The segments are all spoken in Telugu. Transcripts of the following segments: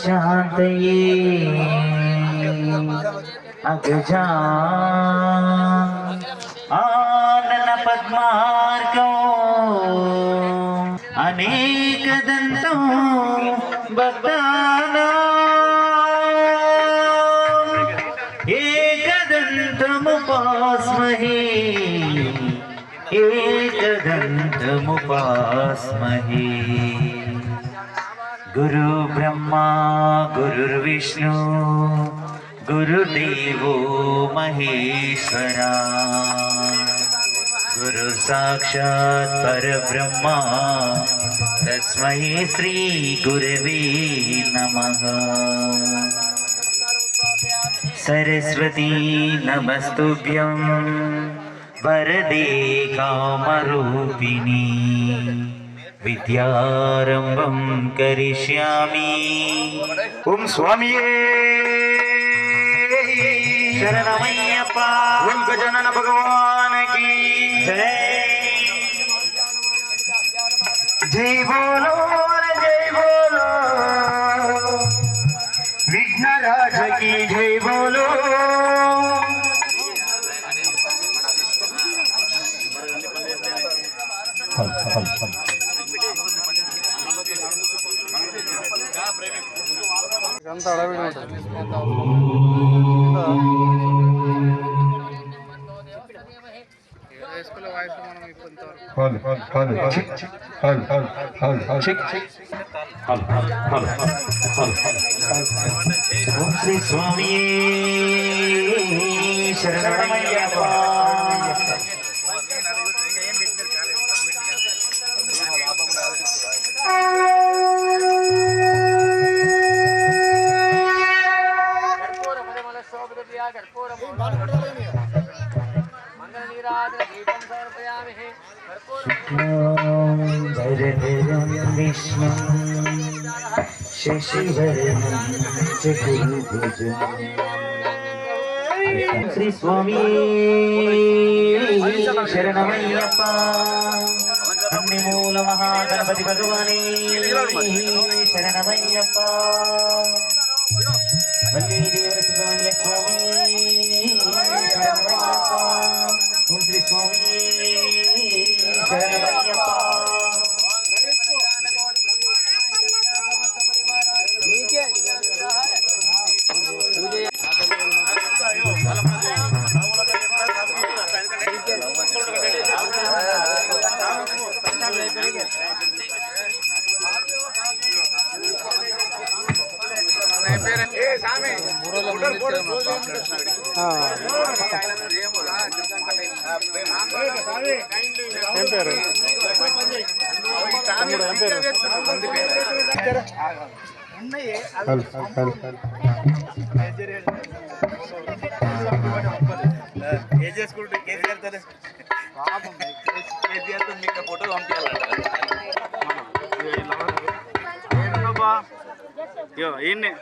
शांतये अगजा आनन पद्मार्गो अनेक दंतो भक्ताना एकदंतमुपास्महे एकदंतमुपास्महे गुरु ब्रह्मा गुरुर्विष्णु गुरुदेवो महेश्वरा गुरु साक्षात् परब्रह्मा तस्मै श्री गुरवे नमः। सरस्वती नमस्तुभ्यं वरदे कामरूपिणी विद्यारंभं करिष्यामि। ओम स्वामिये शरणमय्यप्पा। ओम गजानन भगवान की जय। जय बोलो जय बोलो विघ्नराज की जय बोलो। అంత అడవిడి ఉంటుంది స్కూల్ వాయిస్ మనం శ్రీ స్వామి శరణమయ్యప్ప। కర్పూరం वरदं विष्णुं शशिवर्णं चतुर्भुजं श्री स्वामी शरणमय्यप्पा मूल महागणपति भगवाने शरणमय्यप्पा वल्ली देवर सुब्रह्मण्य स्वामी शरणमय्यप्पा ओम श्री स्वामी शरणमय्यप्पा ఏం పేరు తమ్ముడు ఏం పేరు ఫోటో పంపించాలంట ఈయన్ని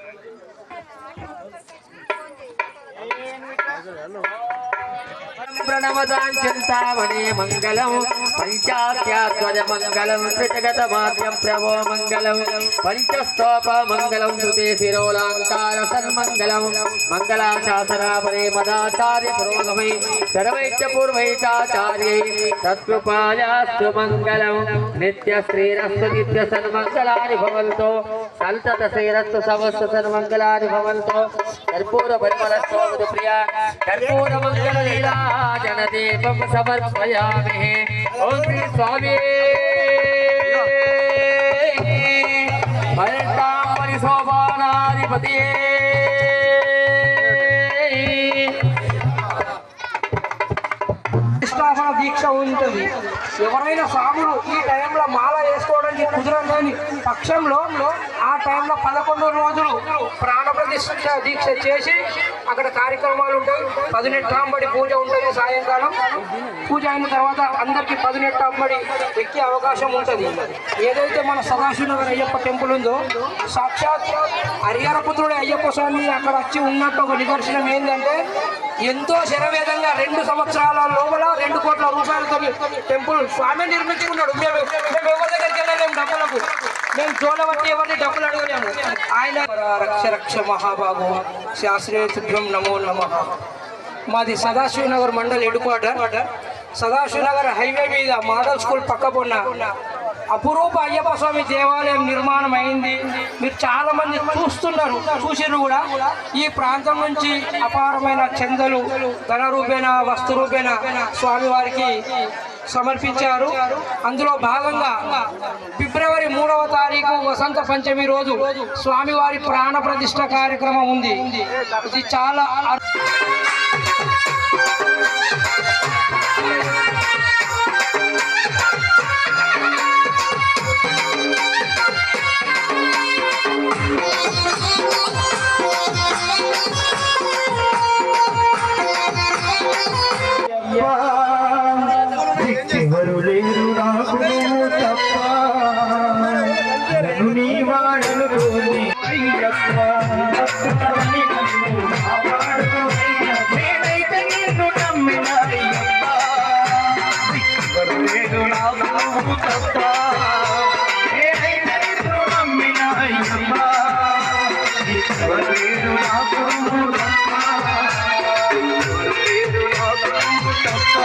प्रणवदाञ्चन्तावने मङ्गलं पञ्चाख्याध्वज मङ्गलं त्रिजगतमाद्यं प्रभो मङ्गलं पञ्चस्तोप मङ्गलं श्रुते शिरोलाङ्कार सन्मङ्गलं मङ्गलाशासनापरे मदाचार्य पुरोगमे सर्वैश्च पूर्वैश्चाचार्यै तत्कृपायास्तु मङ्गलं नित्यश्रीरस्तु नित्यसन्मङ्गलानि भवन्तु सन्ततश्रीरस्तु समस्त सन्मङ्गलानि भवन्तु कर्पूरपरिमलस्तु प्रिया कर्पूरमङ्गललीला जनदीपं समर्पयामि ओम श्री स्वामी परिशोभनाधिपतिये నిష్కాసన దీక్ష ఉంటుంది. ఎవరైనా స్వాములు ఈ టైంలో మాల వేసుకోవడానికి కుదరని పక్షంలో ఆ టైంలో 11 రోజులు ప్రాణప్రతిష్ఠ దీక్ష చేసి అక్కడ కార్యక్రమాలు ఉంటాయి. 18 అంబడి పూజ ఉంటుంది. సాయంకాలం పూజ అయిన తర్వాత అందరికీ 18 అంబడి ఎక్కే అవకాశం ఉంటుంది. ఏదైతే మన సదాశివనగర్ అయ్యప్ప టెంపుల్ ఉందో సాక్షాత్ హరిహరపుత్రుడు అయ్యప్ప స్వామి అక్కడ వచ్చి ఉన్నట్టు ఒక నిదర్శనం ఏంటంటే ఎంతో శరవేదంగా 2 సంవత్సరాల లోపల 2 కోట్ల రూపాయలతో టెంపుల్ స్వామి నిర్మించుకున్నాడు. మేము ఎవరి దగ్గరికి వెళ్ళలేము డబ్బులకు. మేము చోళవట్టి ఎవరిని డబ్బులు అడగలేము. ఆయన రక్ష రక్ష మహాబాబు శాస్త్రీయ శుభ్రం నమో నమః. మాది Sadashivnagar mandal head quarter. Sadashivnagar highway మీద మోడల్ స్కూల్ పక్కపొన్న అపురూప అయ్యప్ప స్వామి దేవాలయం నిర్మాణం అయింది. మీరు చాలా మంది చూస్తున్నారు, చూసిర్రు కూడా. ఈ ప్రాంతం నుంచి అపారమైన చందలు ధన రూపేణ వస్తు రూపేణ స్వామివారికి సమర్పించారు. అందులో భాగంగా ఫిబ్రవరి 3వ తారీఖు వసంత పంచమి రోజు స్వామివారి ప్రాణ ప్రతిష్ఠ కార్యక్రమం ఉంది. ఇది చాలా ఎవరు లేరు నాకు నువ్వు తప్ప నన్ను నీ వాడనుకోని అయ్యప్ప నేనైతే నిన్ను నమ్మిన అయ్యప్ప ఎవరు లేరు నాకు నువ్వు తప్ప నేనైతే నిన్ను నమ్మిన అయ్యప్ప ఎవరు లేరు నాకు నువ్వు తప్ప ఎవరు లేరు నాకు నువ్వు తప్ప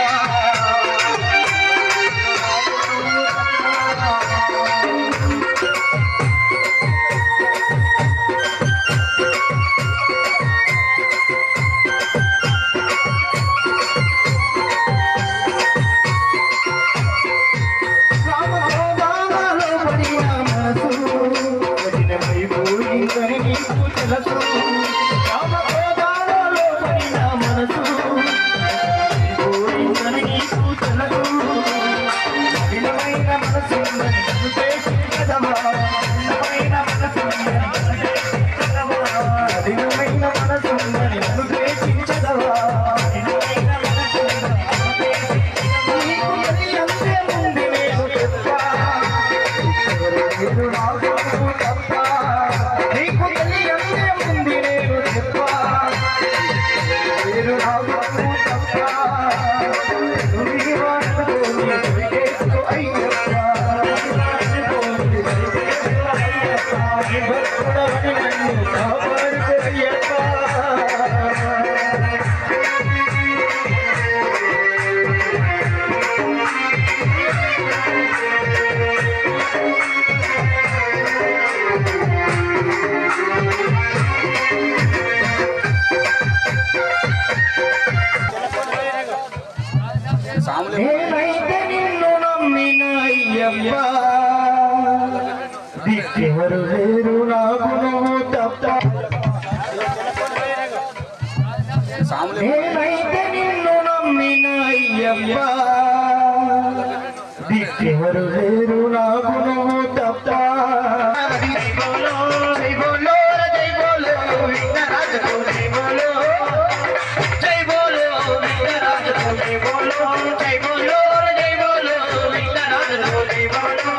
అయ్యప్ప దిక్కెవరు లేరు నాకు నువ్వు తప్ప నేనైతే నిన్ను నమ్మిన అయ్యప్ప దిక్కెవరు లేరు నాకు నువ్వు తప్ప జై బోలో జై బోలో జై బోలో విఘ్నరాజకు జై బోలో జై బోలో విఘ్నరాజకు జై బోలో జై బోలో జై బోలో విఘ్నరాజకు జై బోలో